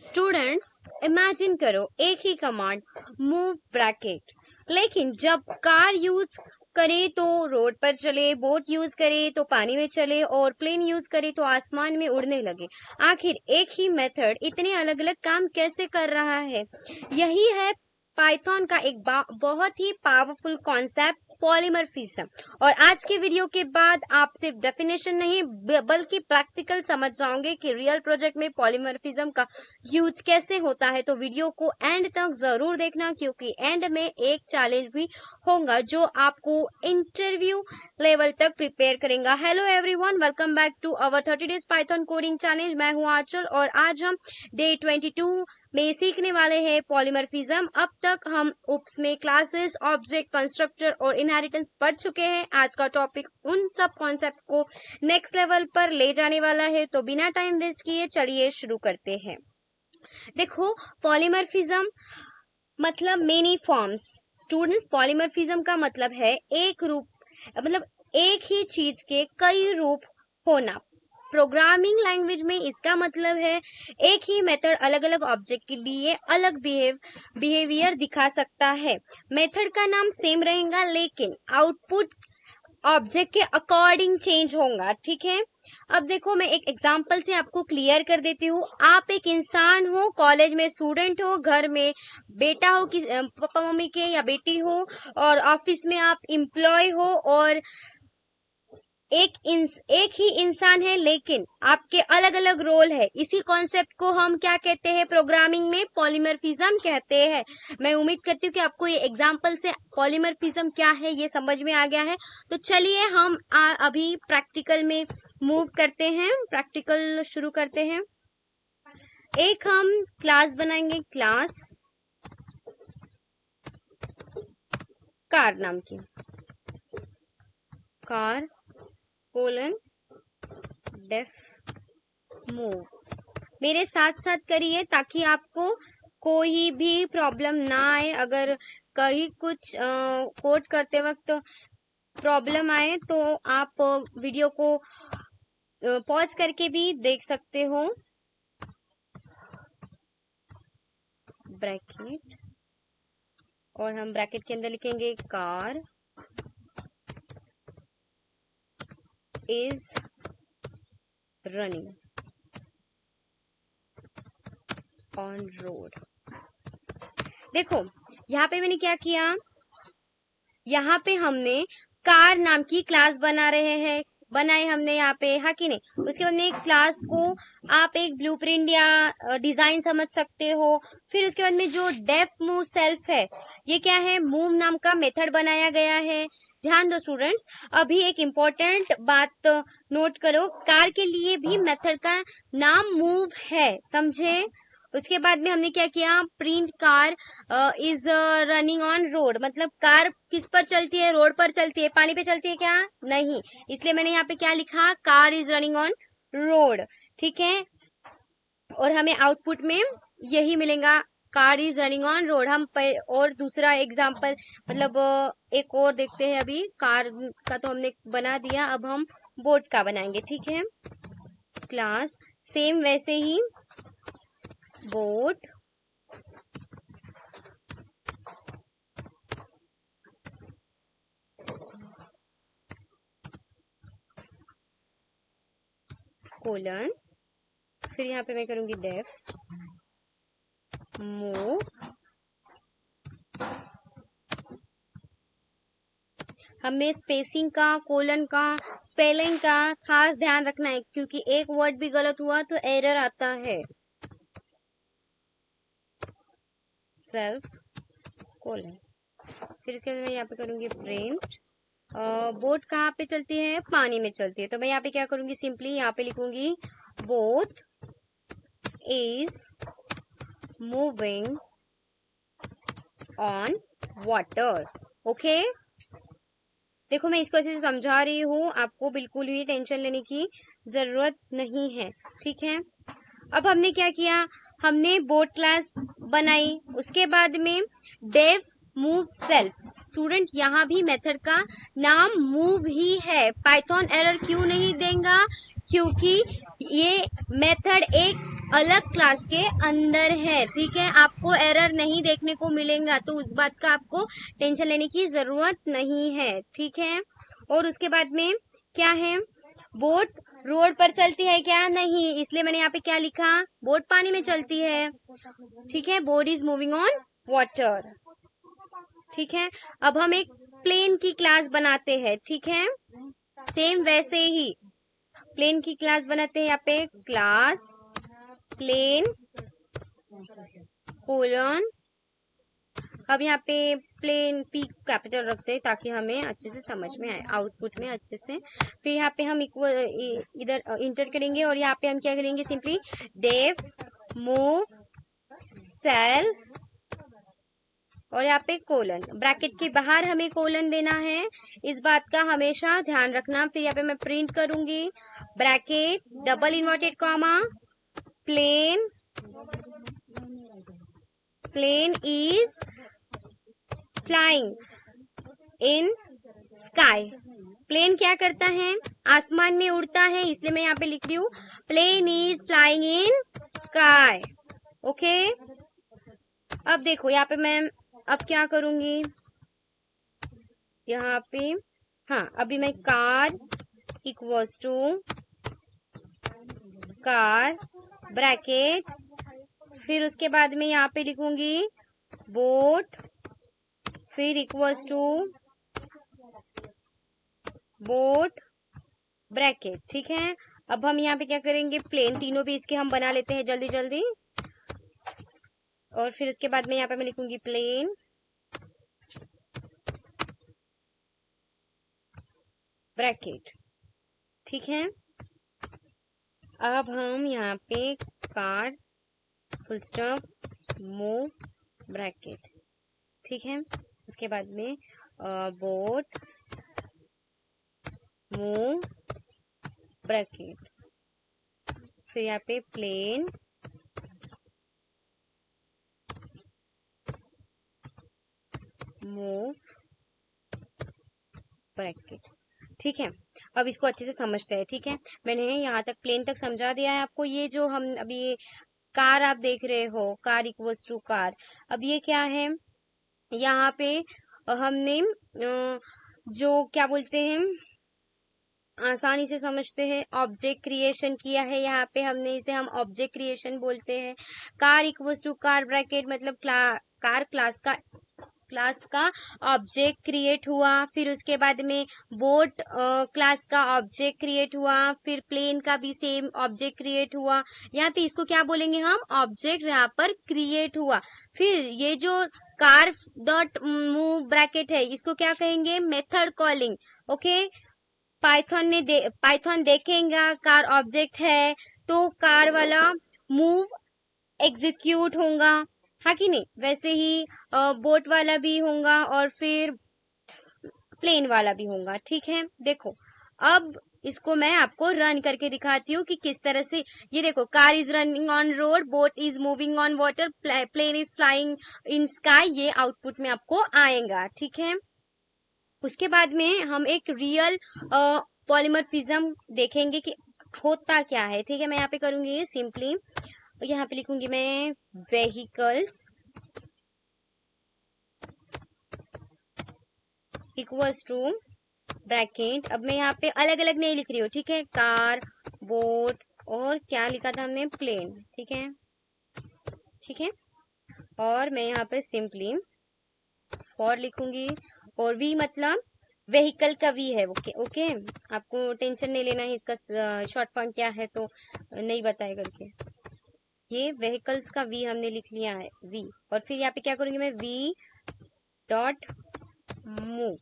Students, imagine करो एक ही command move bracket, लेकिन जब कार यूज करे तो रोड पर चले, बोट यूज करे तो पानी में चले और प्लेन यूज करे तो आसमान में उड़ने लगे। आखिर एक ही मेथड इतने अलग अलग काम कैसे कर रहा है? यही है पाइथन का एक बहुत ही पावरफुल कॉन्सेप्ट, पॉलीमर्फिज्म। और आज के वीडियो के बाद आप सिर्फ डेफिनेशन नहीं बल्कि प्रैक्टिकल समझ जाओगे कि रियल प्रोजेक्ट में पॉलीमर्फिज्म का यूज कैसे होता है। तो वीडियो को एंड तक जरूर देखना, क्योंकि एंड में एक चैलेंज भी होगा जो आपको इंटरव्यू लेवल तक प्रिपेयर करेगा। Hello everyone, welcome back to our 30 days Python coding challenge. मैं हूं आंचल और आज हम डे 22 में सीखने वाले हैं पॉलीमर्फिज्म। अब तक हम उप्स में क्लासेस, ऑब्जेक्ट, कंस्ट्रक्टर और इनहेरिटेंस पढ़ चुके हैं। आज का टॉपिक उन सब कॉन्सेप्ट को नेक्स्ट लेवल पर ले जाने वाला है। तो बिना टाइम वेस्ट किए चलिए शुरू करते हैं। देखो, पॉलीमर्फिज्म मतलब मेनी फॉर्म्स। स्टूडेंट्स, पॉलीमर्फिज्म का मतलब है एक रूप, मतलब एक ही चीज के कई रूप होना। प्रोग्रामिंग लैंग्वेज में इसका मतलब है एक ही मेथड अलग अलग ऑब्जेक्ट के लिए अलग बिहेवियर दिखा सकता है। मेथड का नाम सेम रहेगा लेकिन आउटपुट ऑब्जेक्ट के अकॉर्डिंग चेंज होगा। ठीक है, अब देखो मैं एक एग्जांपल से आपको क्लियर कर देती हूँ। आप एक इंसान हो, कॉलेज में स्टूडेंट हो, घर में बेटा हो कि पापा मम्मी के या बेटी हो, और ऑफिस में आप एम्प्लॉय हो, और एक ही इंसान है लेकिन आपके अलग अलग रोल है। इसी कॉन्सेप्ट को हम क्या कहते हैं? प्रोग्रामिंग में पॉलीमर्फिज्म कहते हैं। मैं उम्मीद करती हूँ कि आपको ये एग्जांपल से पॉलीमर्फिज्म क्या है ये समझ में आ गया है। तो चलिए हम अभी प्रैक्टिकल में मूव करते हैं, प्रैक्टिकल शुरू करते हैं। एक हम क्लास बनाएंगे, क्लास कार नाम की, कार कोलन डेफ मूव। मेरे साथ साथ करिए ताकि आपको कोई भी प्रॉब्लम ना आए। अगर कहीं कुछ कोड करते वक्त प्रॉब्लम आए तो आप वीडियो को पॉज करके भी देख सकते हो। ब्रैकेट, और हम ब्रैकेट के अंदर लिखेंगे car is running on road. देखो यहाँ पे मैंने क्या किया, यहाँ पे हमने कार नाम की क्लास बनाए हमने यहाँ पे, हाँ कि नहीं? उसके बाद में एक क्लास को आप एक ब्लूप्रिंट या डिजाइन समझ सकते हो। फिर उसके बाद में जो डेफ मूव सेल्फ है, ये क्या है? मूव नाम का मेथड बनाया गया है। ध्यान दो स्टूडेंट्स, अभी एक इम्पोर्टेंट बात नोट करो, कार के लिए भी मेथड का नाम मूव है, समझे? उसके बाद में हमने क्या किया, print car is running on road. मतलब कार किस पर चलती है? रोड पर चलती है। पानी पे चलती है क्या? नहीं। इसलिए मैंने यहाँ पे क्या लिखा, car is running on road. ठीक है, और हमें आउटपुट में यही मिलेगा, car is running on road. हम और दूसरा एग्जाम्पल, मतलब एक और देखते हैं। अभी कार का तो हमने बना दिया, अब हम बोट का बनाएंगे। ठीक है, क्लास सेम वैसे ही बोट कोलन, फिर यहाँ पे मैं करूंगी डेफ मूव। हमें स्पेसिंग का, कोलन का, स्पेलिंग का खास ध्यान रखना है, क्योंकि एक वर्ड भी गलत हुआ तो एरर आता है। सेल्फ कोलन, फिर इसके बाद मैं यहाँ पे करूंगी प्रिंट। बोट कहाँ पे चलती है? पानी में चलती है। तो मैं यहाँ पे क्या करूंगी, सिंपली यहाँ पे लिखूंगी boat is moving on water. Okay, देखो मैं इसको ऐसे समझा रही हूँ, आपको बिल्कुल भी टेंशन लेने की जरूरत नहीं है। ठीक है, अब हमने क्या किया, हमने बोट क्लास बनाई, उसके बाद में डेफ मूव सेल्फ। स्टूडेंट, यहाँ भी मेथड का नाम मूव ही है। पाइथन एरर क्यों नहीं देगा? क्योंकि ये मेथड एक अलग क्लास के अंदर है, ठीक है। आपको एरर नहीं देखने को मिलेगा, तो उस बात का आपको टेंशन लेने की जरूरत नहीं है, ठीक है। और उसके बाद में क्या है, बोट रोड पर चलती है क्या? नहीं, इसलिए मैंने यहाँ पे क्या लिखा, बोट पानी में चलती है, ठीक है। Boat is moving on water, ठीक है। अब हम एक प्लेन की क्लास बनाते हैं, ठीक है। सेम वैसे ही प्लेन की क्लास बनाते हैं, यहाँ पे क्लास प्लेन कोलन। अब यहाँ पे प्लेन पी कैपिटल रखते हैं ताकि हमें अच्छे से समझ में आए, आउटपुट में अच्छे से। फिर यहाँ पे हम इधर इंटर करेंगे और यहाँ पे हम क्या करेंगे, सिंपली डेफ मूव सेल्फ और यहाँ पे कोलन, ब्रैकेट के बाहर हमें कोलन देना है, इस बात का हमेशा ध्यान रखना। फिर यहाँ पे मैं प्रिंट करूंगी bracket double inverted comma plane, plane is flying in sky. Plane क्या करता है, आसमान में उड़ता है, इसलिए मैं यहाँ पे लिख रही हूँ plane is flying in sky, okay. अब देखो यहाँ पे मैं अब क्या करूंगी, यहाँ पे हाँ, अभी मैं car equals to car bracket, फिर उसके बाद में यहाँ पे लिखूंगी बोट, फिर इक्वल्स टू बोट ब्रैकेट, ठीक है। अब हम यहाँ पे क्या करेंगे, प्लेन, तीनों भी इसके हम बना लेते हैं जल्दी जल्दी। और फिर उसके बाद में यहाँ पे मैं लिखूंगी प्लेन ब्रैकेट, ठीक है। अब हम यहाँ पे car full stop move bracket, ठीक है। उसके बाद में बोट मूव ब्रैकेट, फिर यहाँ पे प्लेन मूव ब्रैकेट, ठीक है। अब इसको अच्छे से समझते हैं, ठीक है। मैंने यहाँ तक प्लेन तक समझा दिया है आपको। ये जो हम अभी कार आप देख रहे हो, कार इक्वल्स टू कार, अब ये क्या है, यहाँ पे हमने जो क्या बोलते हैं, आसानी से समझते हैं, ऑब्जेक्ट क्रिएशन किया है। यहाँ पे हमने इसे हम ऑब्जेक्ट क्रिएशन बोलते हैं। Car equals to car bracket मतलब कार क्लास का ऑब्जेक्ट क्रिएट हुआ, फिर उसके बाद में बोट क्लास का ऑब्जेक्ट क्रिएट हुआ, फिर प्लेन का भी सेम ऑब्जेक्ट क्रिएट हुआ। यहाँ पे इसको क्या बोलेंगे हम, ऑब्जेक्ट यहाँ पर क्रिएट हुआ। फिर ये जो कार डॉट मूव ब्रैकेट है, इसको क्या कहेंगे, मेथड कॉलिंग, ओके। पाइथन देखेगा कार ऑब्जेक्ट है तो कार वाला मूव एग्जीक्यूट होगा, हाँ कि नहीं। वैसे ही बोट वाला भी होगा और फिर प्लेन वाला भी होगा, ठीक है। देखो अब इसको मैं आपको रन करके दिखाती हूँ कि किस तरह से, ये देखो car is running on road, boat is moving on water, plane is flying in sky, ये आउटपुट में आपको आएगा, ठीक है। उसके बाद में हम एक रियल पॉलीमॉर्फिज्म देखेंगे कि होता क्या है, ठीक है। मैं यहाँ पे करूंगी सिंपली, यहाँ पे लिखूंगी मैं व्हीकल्स इक्वल्स टू ब्रैकेट। अब मैं यहाँ पे अलग अलग नहीं लिख रही हूँ, ठीक है, कार, बोट और क्या लिखा था हमने, प्लेन, ठीक है, ठीक है। और मैं यहाँ पे सिंपली फॉर लिखूंगी, और वी मतलब व्हीकल का वी है, ओके ओके। आपको टेंशन नहीं लेना है इसका शॉर्ट फॉर्म क्या है, तो नहीं बताए करके, ये व्हीकल्स का वी हमने लिख लिया है, वी। और फिर यहाँ पे क्या करूंगी मैं, वी डॉट मूव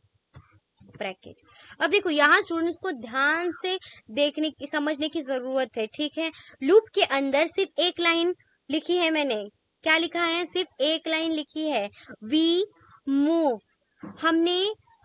ब्रैकेट। अब देखो यहाँ स्टूडेंट्स को ध्यान से देखने की, समझने की जरूरत है, ठीक है। लूप के अंदर सिर्फ एक लाइन लिखी है मैंने, क्या लिखा है, सिर्फ एक लाइन लिखी है, वी मूव।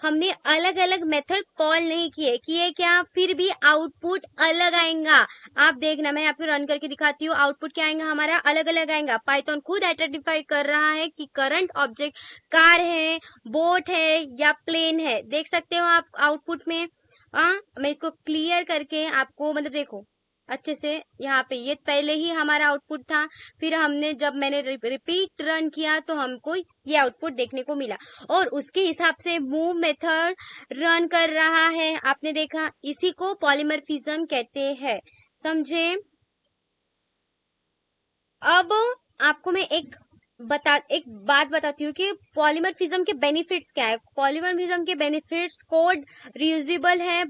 हमने अलग अलग मेथड कॉल नहीं किए क्या, फिर भी आउटपुट अलग आएगा। आप देखना, मैं आपको रन करके दिखाती हूँ, आउटपुट क्या आएगा हमारा, अलग अलग आएगा। पाइथन खुद आइडेंटिफाई कर रहा है कि करंट ऑब्जेक्ट कार है, बोट है या प्लेन है, देख सकते हो आप आउटपुट में। मैं इसको क्लियर करके आपको, मतलब देखो अच्छे से। यहाँ पे ये पहले ही हमारा आउटपुट था, फिर हमने जब मैंने रिपीट रन किया तो हमको ये आउटपुट देखने को मिला, और उसके हिसाब से मूव मेथड रन कर रहा है। आपने देखा, इसी को पॉलीमॉर्फिज्म कहते हैं। समझे? अब आपको मैं एक बात बताती हूँ कि पॉलीमॉर्फिज्म के बेनिफिट्स क्या है। पॉलीमॉर्फिज्म के बेनिफिट्स: कोड रीयूजेबल है,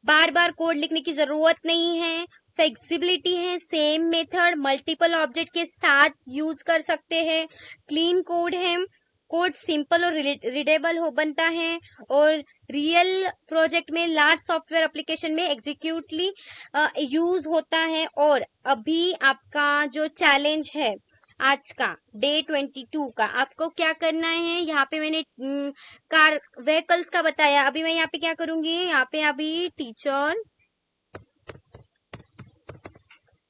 बार बार कोड लिखने की जरूरत नहीं है, फ्लेक्सिबिलिटी है, सेम मेथड मल्टीपल ऑब्जेक्ट के साथ यूज कर सकते हैं, क्लीन कोड है, कोड सिंपल और रीडेबल हो बनता है, और रियल प्रोजेक्ट में लार्ज सॉफ्टवेयर एप्लीकेशन में एग्जीक्यूटली यूज होता है। और अभी आपका जो चैलेंज है आज का डे 22 का, आपको क्या करना है, यहाँ पे मैंने कार व्हीकल्स का बताया। अभी मैं यहाँ पे क्या करूंगी, यहाँ पे अभी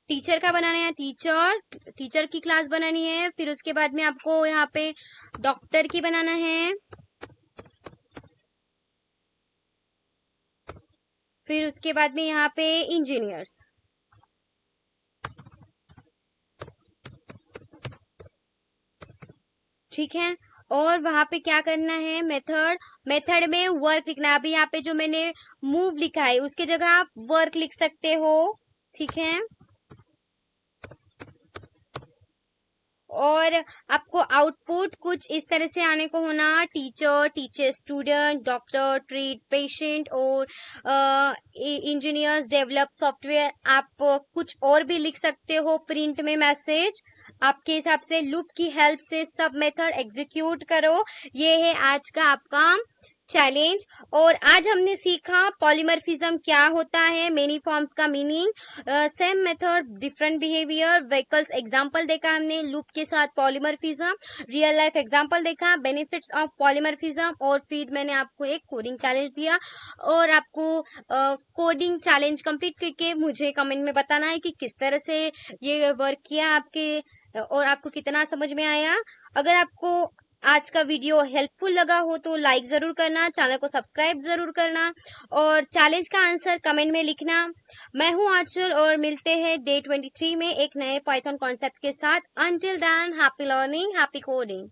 टीचर का बनाना है, टीचर की क्लास बनानी है। फिर उसके बाद में आपको यहाँ पे डॉक्टर की बनाना है, फिर उसके बाद में यहाँ पे इंजीनियर्स। ठीक है, और वहां पे क्या करना है, मेथड में वर्क लिखना है। अभी यहाँ पे जो मैंने मूव लिखा है उसके जगह आप वर्क लिख सकते हो। ठीक है, और आपको आउटपुट कुछ इस तरह से आने को होना: teacher student, doctor treat patient, और इंजीनियर्स डेवलप सॉफ्टवेयर। आप कुछ और भी लिख सकते हो प्रिंट में मैसेज, आपके हिसाब से। लूप की हेल्प से सब मेथड एग्जीक्यूट करो। ये है आज का आपका चैलेंज। और आज हमने सीखा पॉलीमॉर्फिज्म क्या होता है, मेनी फॉर्म्स का meaning, same method different behaviour, vehicles example देखा हमने, लूप के साथ पॉलीमॉर्फिज्म, रियल लाइफ एग्जांपल देखा, बेनिफिट्स ऑफ पॉलीमॉर्फिज्म, और फिर मैंने आपको एक कोडिंग चैलेंज दिया। और आपको कोडिंग चैलेंज कंप्लीट करके मुझे कमेंट में बताना है कि किस तरह से ये वर्क किया आपके, और आपको कितना समझ में आया। अगर आपको आज का वीडियो हेल्पफुल लगा हो तो लाइक जरूर करना, चैनल को सब्सक्राइब जरूर करना, और चैलेंज का आंसर कमेंट में लिखना। मैं हूं आंचल, और मिलते हैं डे 23 में एक नए पाइथन कॉन्सेप्ट के साथ। Until then, happy learning, happy coding.